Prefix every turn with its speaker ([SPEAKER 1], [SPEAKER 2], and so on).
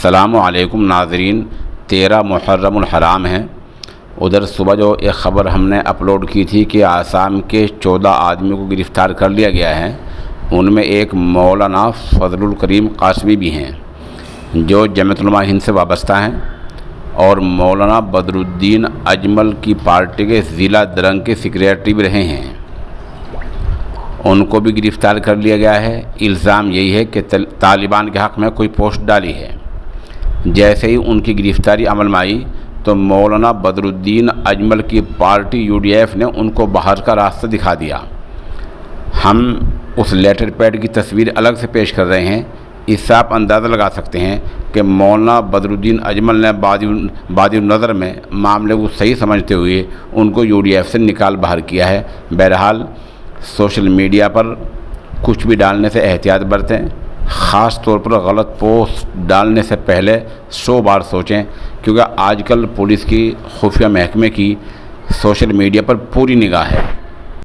[SPEAKER 1] السلام علیکم ناظرین، 13 محرم الحرام ہے۔ ادھر صبح جو ایک خبر ہم نے اپلوڈ کی تھی کہ آسام کے 14 آدمیوں کو گرفتار کر لیا گیا ہے، ان میں ایک مولانا فضل الکریم قاسمی بھی ہیں جو جمعیت علماء ہند سے وابستہ ہیں، اور مولانا بدر الدین اجمل کی پارٹی کے ضلع درنگ کے سیکریٹری بھی رہے ہیں، ان کو بھی گرفتار کر لیا گیا ہے۔ الزام یہی ہے کہ طالبان کے حق میں کوئی پوسٹ ڈالی ہے۔ جیسے ہی ان کی گرفتاری عمل میں آئی تو مولانا بدر الدین اجمل کی پارٹی UDF نے ان کو باہر کا راستہ دکھا دیا۔ ہم اس لیٹر پیڈ کی تصویر الگ سے پیش کر رہے ہیں، اس سے آپ اندازہ لگا سکتے ہیں کہ مولانا بدر الدین اجمل نے بادی نظر میں معاملے کو صحیح سمجھتے ہوئے ان کو UDF سے نکال باہر کیا ہے۔ بہرحال سوشل میڈیا پر کچھ بھی ڈالنے سے احتیاط برتیں، خاص طور پر غلط پوسٹ ڈالنے سے پہلے 100 بار سوچیں، کیونکہ آج کل پولیس کی خفیہ محکمے کی سوشل میڈیا پر پوری نگاہ ہے۔